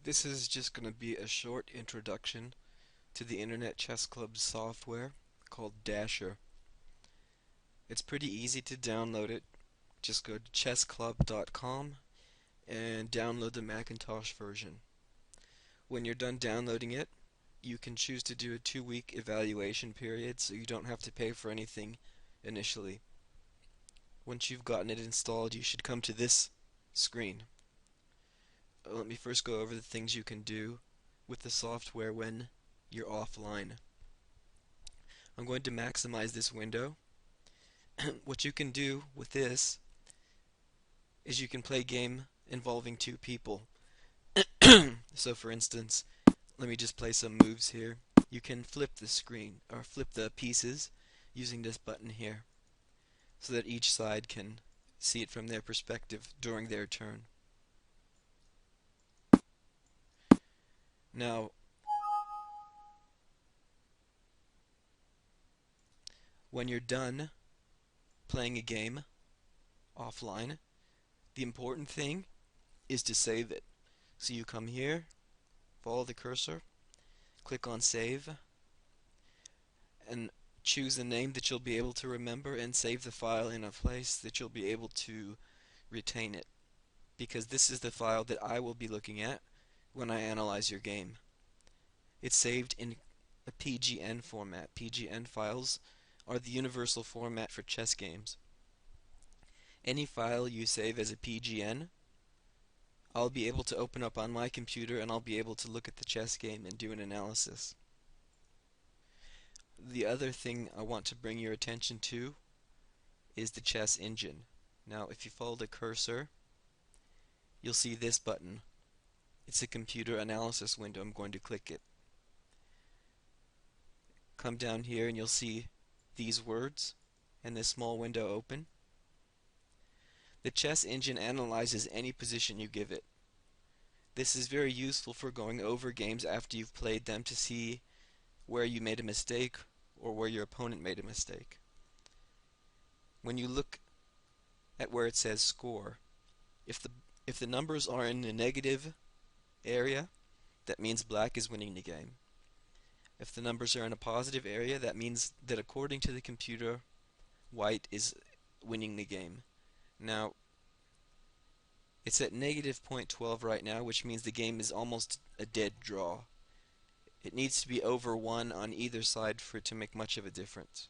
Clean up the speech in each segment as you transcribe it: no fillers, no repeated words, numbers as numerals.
This is just going to be a short introduction to the Internet Chess Club's software called Dasher. It's pretty easy to download it. Just go to chessclub.com and download the Macintosh version. When you're done downloading it, you can choose to do a 2-week evaluation period so you don't have to pay for anything initially. Once you've gotten it installed, you should come to this screen. Let me first go over the things you can do with the software when you're offline. I'm going to maximize this window. What you can do with this is you can play a game involving two people. So for instance, let me just play some moves here. You can flip the screen, or flip the pieces, using this button here, so that each side can see it from their perspective during their turn. Now, when you're done playing a game offline, the important thing is to save it. So you come here, follow the cursor, click on save, and choose a name that you'll be able to remember and save the file in a place that you'll be able to retain it, because this is the file that I will be looking at when I analyze your game. It's saved in a PGN format. PGN files are the universal format for chess games. Any file you save as a PGN, I'll be able to open up on my computer and I'll be able to look at the chess game and do an analysis. The other thing I want to bring your attention to is the chess engine. Now, if you follow the cursor, you'll see this button. It's a computer analysis window. I'm going to click it. Come down here and you'll see these words and this small window open. The chess engine analyzes any position you give it. This is very useful for going over games after you've played them to see where you made a mistake or where your opponent made a mistake. When you look at where it says score, if the numbers are in the negative area, that means black is winning the game. If the numbers are in a positive area, that means that according to the computer, white is winning the game. Now, it's at negative .12 right now, which means the game is almost a dead draw. It needs to be over 1 on either side for it to make much of a difference.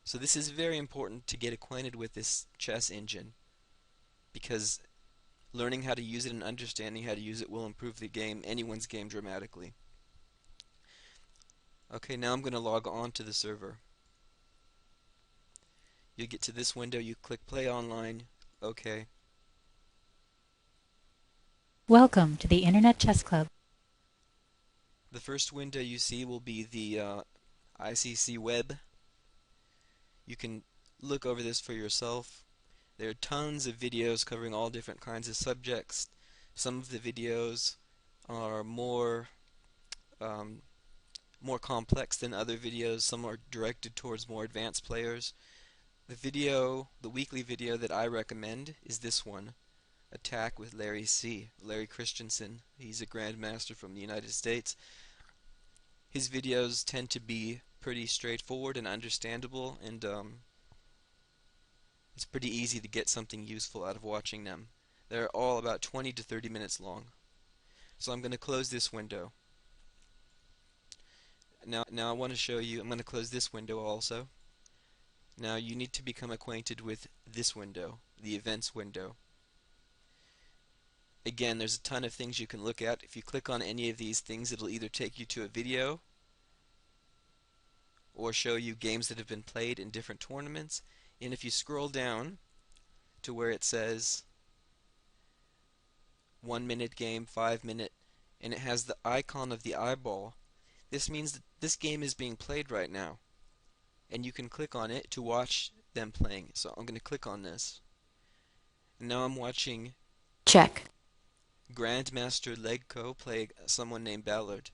So this is very important to get acquainted with this chess engine, because learning how to use it and understanding how to use it will improve the game, anyone's game, dramatically. Okay, now I'm going to log on to the server. You get to this window, you click play online, okay. Welcome to the Internet Chess Club. The first window you see will be the ICC web. You can look over this for yourself. There are tons of videos covering all different kinds of subjects. Some of the videos are um, more complex than other videos. Some are directed towards more advanced players. The weekly video that I recommend is this one, Attack with Larry Christensen. He's a grandmaster from the United States. His videos tend to be pretty straightforward and understandable, and it's pretty easy to get something useful out of watching them. They're all about 20 to 30 minutes long. So I'm going to close this window. Now I want to show you, I'm going to close this window also. Now you need to become acquainted with this window, the events window. Again, there's a ton of things you can look at. If you click on any of these things, it'll either take you to a video or show you games that have been played in different tournaments. And if you scroll down to where it says 1-minute game, 5-minute, and it has the icon of the eyeball, this means that this game is being played right now. And you can click on it to watch them playing. So I'm going to click on this. And now I'm watching Check. Grandmaster Legco play someone named Ballard.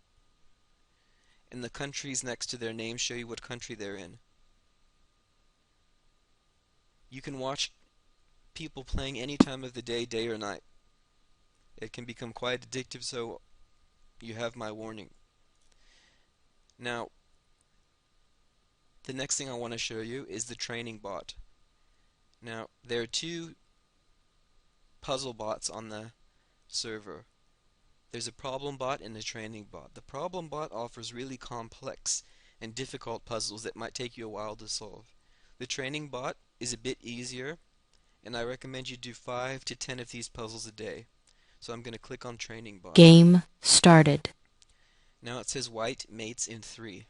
And the countries next to their names show you what country they're in. You can watch people playing any time of the day, day or night. It can become quite addictive, so you have my warning. Now, the next thing I want to show you is the training bot. Now, there are two puzzle bots on the server. There's a problem bot and a training bot. The problem bot offers really complex and difficult puzzles that might take you a while to solve. The training bot is a bit easier, and I recommend you do 5 to 10 of these puzzles a day. So I'm going to click on training bot. Game started. Now it says white mates in 3.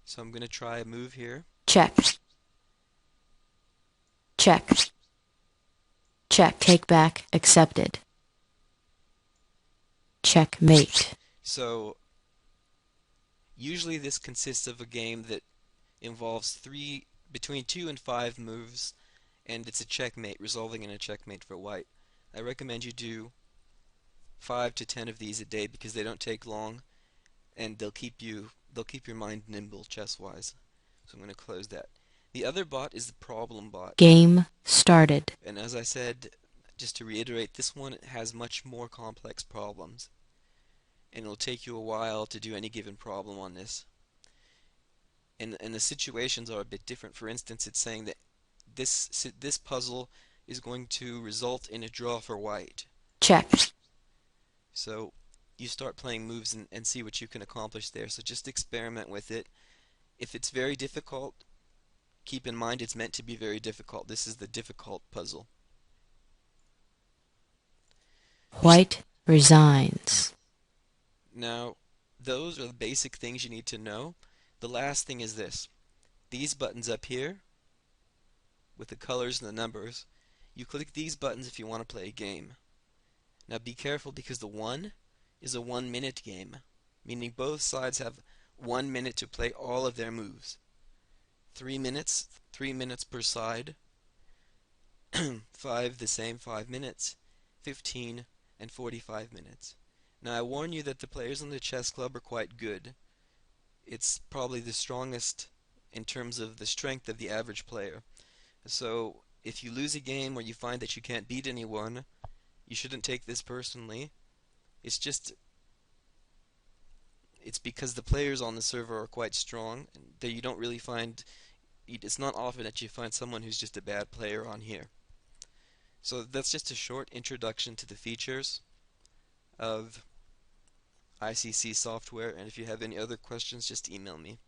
So I'm going to try a move here. Check. Check. Check. Take back. Accepted. Checkmate. So usually this consists of a game that involves between 2 and 5 moves, and it's a checkmate, resolving in a checkmate for white. I recommend you do 5 to 10 of these a day because they don't take long, and they'll keep your mind nimble chess-wise. So I'm going to close that. The other bot is the problem bot. Game started. And as I said, just to reiterate, this one has much more complex problems, and it'll take you a while to do any given problem on this. And the situations are a bit different. For instance, it's saying that this puzzle is going to result in a draw for white. Check. So you start playing moves and see what you can accomplish there. So just experiment with it. If it's very difficult, keep in mind it's meant to be very difficult. This is the difficult puzzle. White resigns. Now, those are the basic things you need to know. The last thing is this. These buttons up here, with the colors and the numbers, you click these buttons if you want to play a game. Now be careful because the 1 is a 1-minute game, meaning both sides have 1 minute to play all of their moves. 3 minutes, 3 minutes per side. 5 the same, 5 minutes. 15 and 45 minutes. Now I warn you that the players on the chess club are quite good. It's probably the strongest in terms of the strength of the average player. So if you lose a game or you find that you can't beat anyone, you shouldn't take this personally. It's because the players on the server are quite strong. That you don't really find. It's not often that you find someone who's just a bad player on here. So that's just a short introduction to the features of ICC software, and if you have any other questions, just email me.